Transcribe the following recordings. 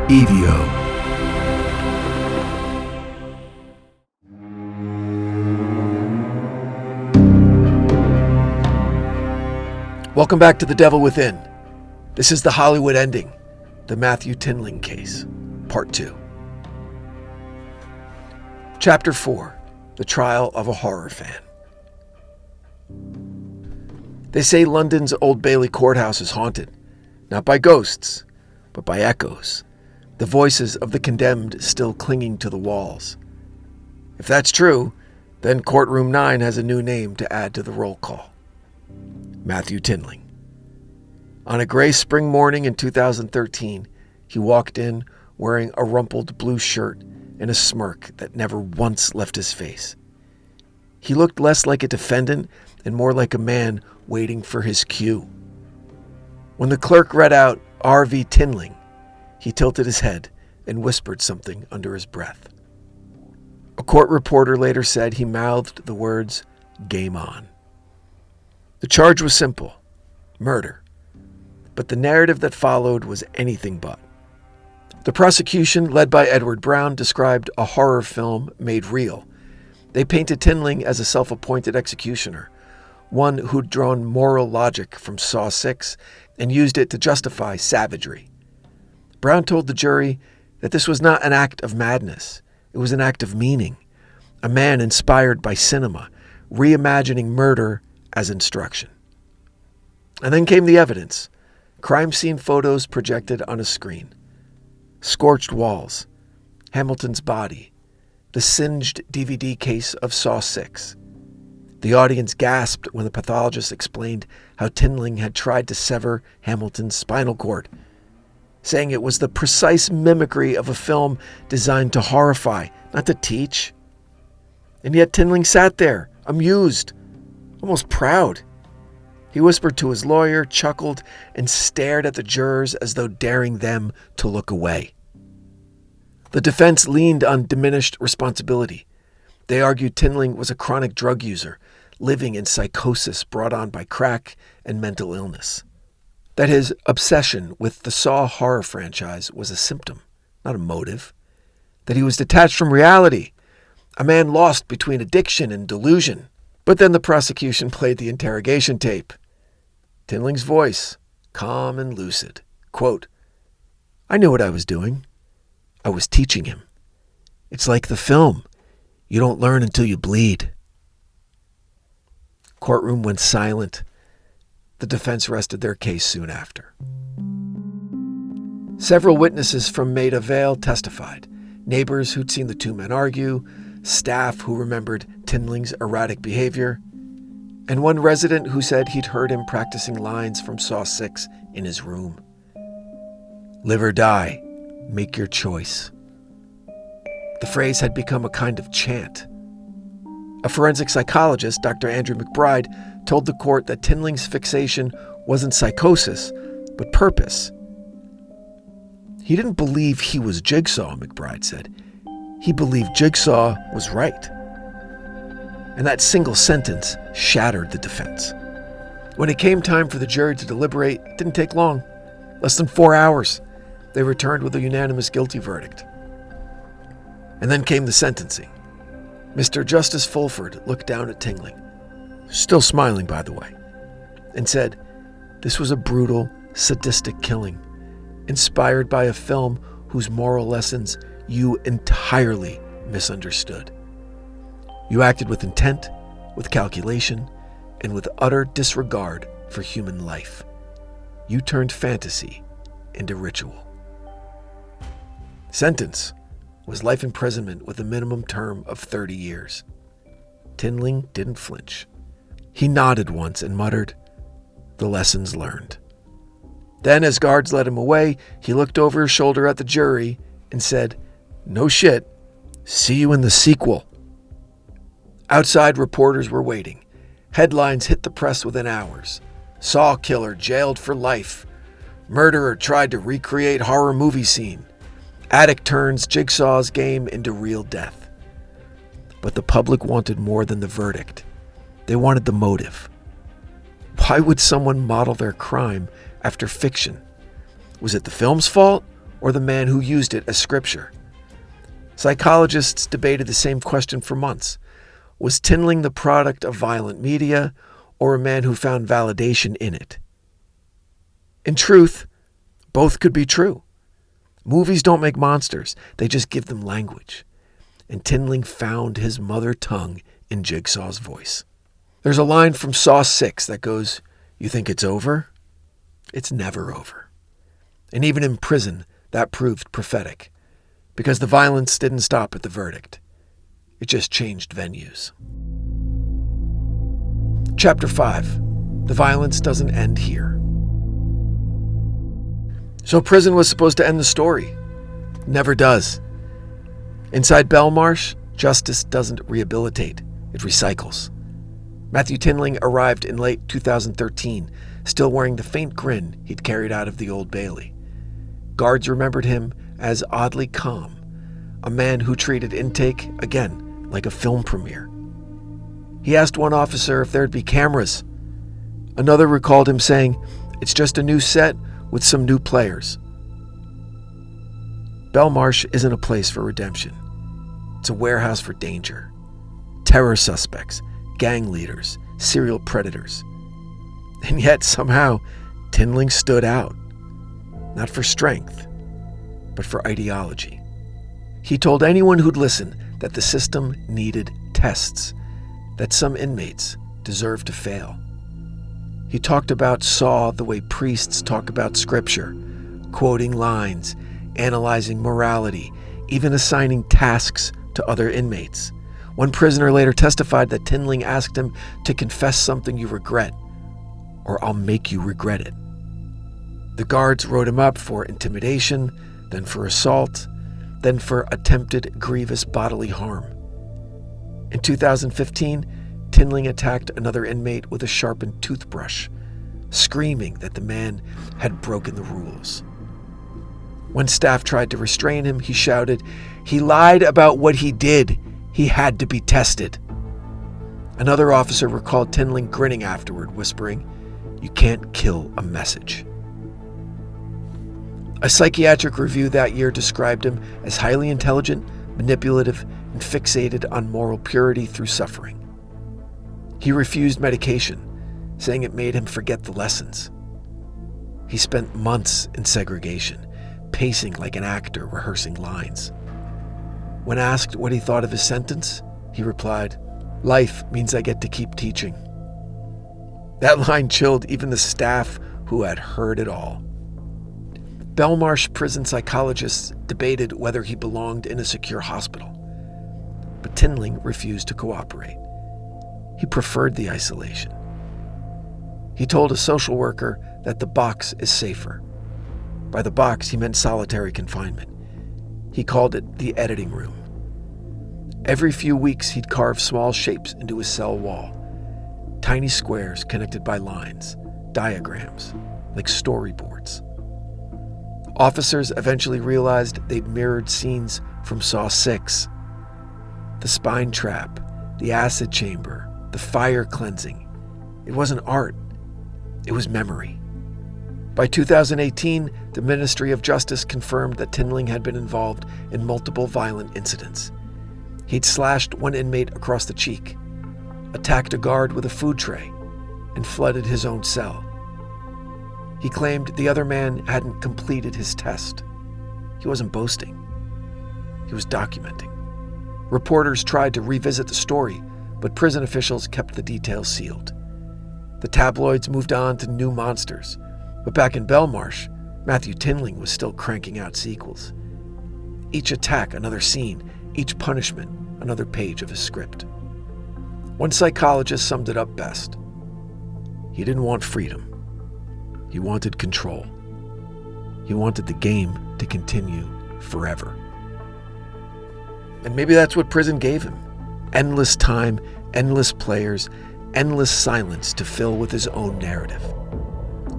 EVO. Welcome back to The Devil Within. This is the Hollywood ending, the Matthew Tinling case, Part 2. Chapter 4, The Trial of a Horror Fan. They say London's Old Bailey Courthouse is haunted, not by ghosts, but by echoes, the voices of the condemned still clinging to the walls. If that's true, then Courtroom 9 has a new name to add to the roll call. Matthew Tinling. On a gray spring morning in 2013, he walked in wearing a rumpled blue shirt and a smirk that never once left his face. He looked less like a defendant and more like a man waiting for his cue. When the clerk read out R.V. Tinling, he tilted his head and whispered something under his breath. A court reporter later said he mouthed the words, "Game on." The charge was simple, murder, but the narrative that followed was anything but. The prosecution, led by Edward Brown, described a horror film made real. They painted Tinling as a self-appointed executioner, one who'd drawn moral logic from Saw 6 and used it to justify savagery. Brown told the jury that this was not an act of madness, it was an act of meaning, a man inspired by cinema, reimagining murder as instruction. And then came the evidence. Crime scene photos projected on a screen. Scorched walls. Hamilton's body. The singed DVD case of Saw 6. The audience gasped when the pathologist explained how Tinling had tried to sever Hamilton's spinal cord, saying it was the precise mimicry of a film designed to horrify, not to teach. And yet Tinling sat there, amused, almost proud. He whispered to his lawyer, chuckled, and stared at the jurors as though daring them to look away. The defense leaned on diminished responsibility. They argued Tinling was a chronic drug user, living in psychosis brought on by crack and mental illness. That his obsession with the Saw horror franchise was a symptom, not a motive. That he was detached from reality, a man lost between addiction and delusion. But then the prosecution played the interrogation tape. Tinling's voice, calm and lucid. Quote, "I knew what I was doing. I was teaching him. It's like the film. You don't learn until you bleed." Courtroom went silent. The defense rested their case soon after. Several witnesses from Maida Vale testified. Neighbors who'd seen the two men argue, staff who remembered Tinling's erratic behavior, and one resident who said he'd heard him practicing lines from Saw 6 in his room. "Live or die, make your choice." The phrase had become a kind of chant. A forensic psychologist, Dr. Andrew McBride, told the court that Tinling's fixation wasn't psychosis, but purpose. He didn't believe he was Jigsaw, McBride said. He believed Jigsaw was right. And that single sentence shattered the defense. When it came time for the jury to deliberate, it didn't take long. Less than 4 hours. They returned with a unanimous guilty verdict. And then came the sentencing. Mr. Justice Fulford looked down at Tinling, still smiling by the way, and said, "This was a brutal, sadistic killing, inspired by a film whose moral lessons you entirely misunderstood. You acted with intent, with calculation, and with utter disregard for human life. You turned fantasy into ritual." Sentence was life imprisonment with a minimum term of 30 years. Tinling didn't flinch. He nodded once and muttered, "The lessons learned." Then, as guards led him away, he looked over his shoulder at the jury and said, "No shit. See you in the sequel." Outside, reporters were waiting. Headlines hit the press within hours. Saw killer jailed for life. Murderer tried to recreate horror movie scene. Addict turns Jigsaw's game into real death. But the public wanted more than the verdict. They wanted the motive. Why would someone model their crime after fiction? Was it the film's fault or the man who used it as scripture? Psychologists debated the same question for months. Was Tinling the product of violent media or a man who found validation in it? In truth, both could be true. Movies don't make monsters, they just give them language. And Tinling found his mother tongue in Jigsaw's voice. There's a line from Saw 6 that goes, "You think it's over? It's never over." And even in prison, that proved prophetic, because the violence didn't stop at the verdict. It just changed venues. Chapter 5. The violence doesn't end here. So prison was supposed to end the story. Never does. Inside Belmarsh, justice doesn't rehabilitate, it recycles. Matthew Tinling arrived in late 2013, still wearing the faint grin he'd carried out of the Old Bailey. Guards remembered him as oddly calm, a man who treated intake, again, like a film premiere. He asked one officer if there'd be cameras. Another recalled him saying, "It's just a new set with some new players." Belmarsh isn't a place for redemption. It's a warehouse for danger. Terror suspects, gang leaders, serial predators. And yet, somehow, Tinling stood out. Not for strength, but for ideology. He told anyone who'd listen that the system needed tests, that some inmates deserved to fail. He talked about Saw the way priests talk about scripture, quoting lines, analyzing morality, even assigning tasks to other inmates. One prisoner later testified that Tinling asked him to confess something you regret, or I'll make you regret it. The guards wrote him up for intimidation, then for assault, then for attempted grievous bodily harm. In 2015, Tinling attacked another inmate with a sharpened toothbrush, screaming that the man had broken the rules. When staff tried to restrain him, he shouted, "He lied about what he did. He had to be tested." Another officer recalled Tinling grinning afterward, whispering, "You can't kill a message." A psychiatric review that year described him as highly intelligent, manipulative, and fixated on moral purity through suffering. He refused medication, saying it made him forget the lessons. He spent months in segregation, pacing like an actor rehearsing lines. When asked what he thought of his sentence, he replied, "Life means I get to keep teaching." That line chilled even the staff who had heard it all. Belmarsh prison psychologists debated whether he belonged in a secure hospital, but Tinling refused to cooperate. He preferred the isolation. He told a social worker that the box is safer. By the box, he meant solitary confinement. He called it the editing room. Every few weeks, he'd carve small shapes into his cell wall, tiny squares connected by lines, diagrams, like storyboards. Officers eventually realized they'd mirrored scenes from Saw 6. The spine trap, the acid chamber, the fire cleansing. It wasn't art, it was memory. By 2018, the Ministry of Justice confirmed that Tinling had been involved in multiple violent incidents. He'd slashed one inmate across the cheek, attacked a guard with a food tray, and flooded his own cell. He claimed the other man hadn't completed his test. He wasn't boasting. He was documenting. Reporters tried to revisit the story, but prison officials kept the details sealed. The tabloids moved on to new monsters, but back in Belmarsh, Matthew Tinling was still cranking out sequels. Each attack, another scene. Each punishment, another page of his script. One psychologist summed it up best. He didn't want freedom. He wanted control. He wanted the game to continue forever. And maybe that's what prison gave him. Endless time, endless players, endless silence to fill with his own narrative.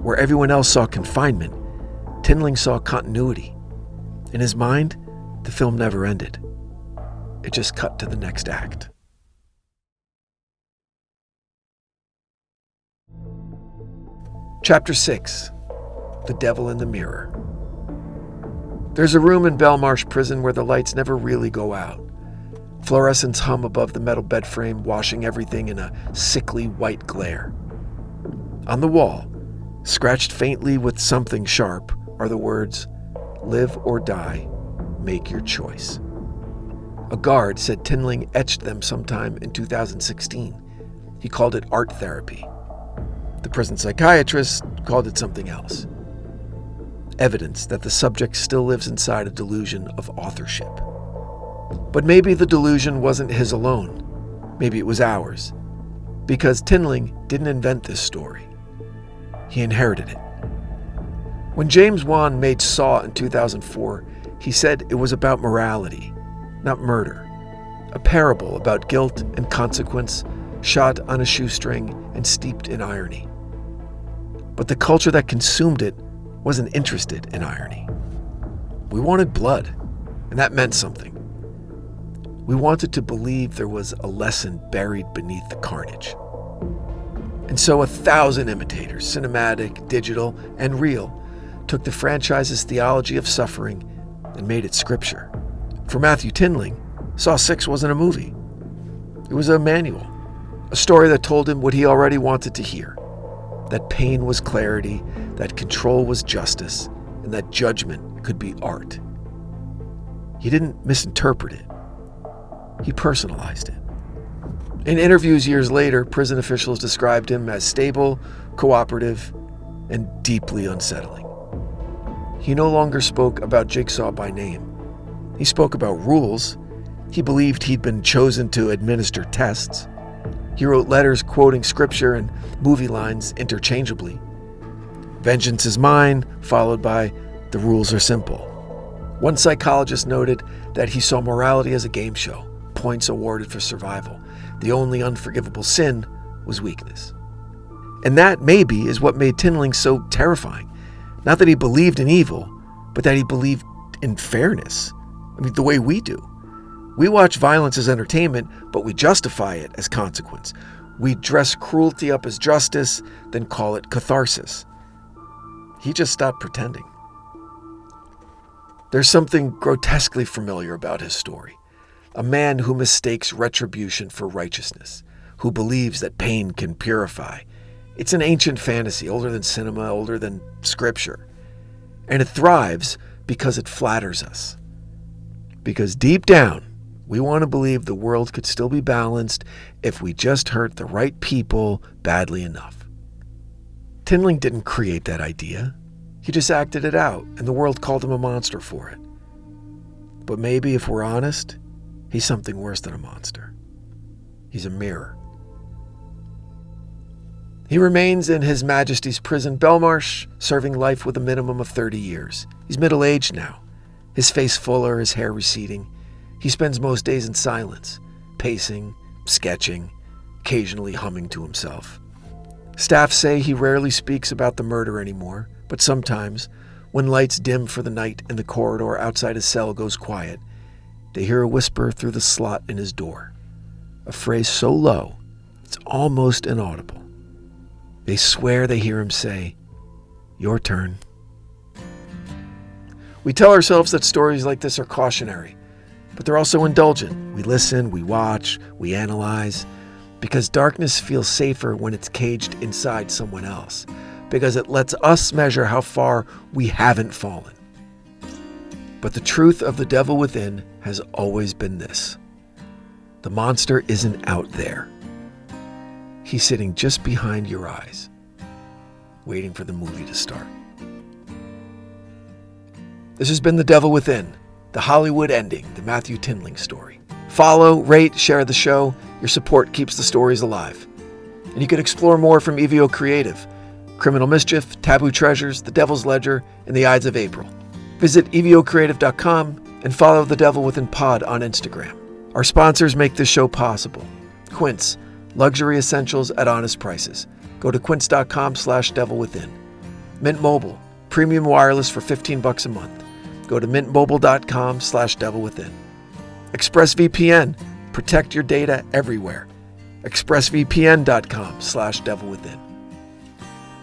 Where everyone else saw confinement, Tinling saw continuity. In his mind, the film never ended. It just cut to the next act. Chapter 6. The Devil in the Mirror. There's a room in Belmarsh prison where the lights never really go out. Fluorescents hum above the metal bed frame, washing everything in a sickly white glare. On the wall, scratched faintly with something sharp, are the words, "Live or die, make your choice." A guard said Tinling etched them sometime in 2016. He called it art therapy. The prison psychiatrist called it something else. Evidence that the subject still lives inside a delusion of authorship. But maybe the delusion wasn't his alone. Maybe it was ours. Because Tinling didn't invent this story. He inherited it. When James Wan made Saw in 2004, he said it was about morality, not murder. A parable about guilt and consequence, shot on a shoestring and steeped in irony. But the culture that consumed it wasn't interested in irony. We wanted blood, and that meant something. We wanted to believe there was a lesson buried beneath the carnage. And so 1,000 imitators, cinematic, digital, and real, took the franchise's theology of suffering and made it scripture. For Matthew Tinling, Saw 6 wasn't a movie. It was a manual, a story that told him what he already wanted to hear, that pain was clarity, that control was justice, and that judgment could be art. He didn't misinterpret it. He personalized it. In interviews years later, prison officials described him as stable, cooperative, and deeply unsettling. He no longer spoke about Jigsaw by name. He spoke about rules. He believed he'd been chosen to administer tests. He wrote letters quoting scripture and movie lines interchangeably. Vengeance is mine, followed by the rules are simple. One psychologist noted that he saw morality as a game show, points awarded for survival. The only unforgivable sin was weakness. And that, maybe, is what made Tinling so terrifying. Not that he believed in evil, but that he believed in fairness. I mean, the way we do. We watch violence as entertainment, but we justify it as consequence. We dress cruelty up as justice, then call it catharsis. He just stopped pretending. There's something grotesquely familiar about his story. A man who mistakes retribution for righteousness, who believes that pain can purify. It's an ancient fantasy, older than cinema, older than scripture. And it thrives because it flatters us. Because deep down, we want to believe the world could still be balanced if we just hurt the right people badly enough. Tinling didn't create that idea. He just acted it out, and the world called him a monster for it. But maybe, if we're honest, he's something worse than a monster. He's a mirror. He remains in His Majesty's Prison Belmarsh, serving life with a minimum of 30 years. He's middle-aged now, his face fuller, his hair receding. He spends most days in silence, pacing, sketching, occasionally humming to himself. Staff say he rarely speaks about the murder anymore, but sometimes, when lights dim for the night and the corridor outside his cell goes quiet, they hear a whisper through the slot in his door, a phrase so low it's almost inaudible. They swear they hear him say, "Your turn." We tell ourselves that stories like this are cautionary, but they're also indulgent. We listen, we watch, we analyze, because darkness feels safer when it's caged inside someone else, because it lets us measure how far we haven't fallen. But the truth of the devil within has always been this: the monster isn't out there. He's sitting just behind your eyes, waiting for the movie to start. This has been The Devil Within, the Hollywood ending, the Matthew Tinling story. Follow, rate, share the show. Your support keeps the stories alive. And you can explore more from EVO Creative: Criminal Mischief, Taboo Treasures, The Devil's Ledger, and The Ides of April. Visit evocreative.com and follow The Devil Within Pod on Instagram. Our sponsors make this show possible. Quince, luxury essentials at honest prices. Go to quince.com/devilwithin. Mint Mobile, premium wireless for $15 a month. Go to mintmobile.com/devilwithin. ExpressVPN, protect your data everywhere. expressvpn.com/devilwithin.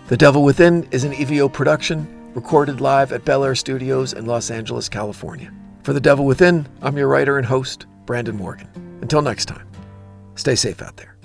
The Devil Within is an EVO production recorded live at Bel Air Studios in Los Angeles, California. For The Devil Within, I'm your writer and host, Brandon Morgan. Until next time, stay safe out there.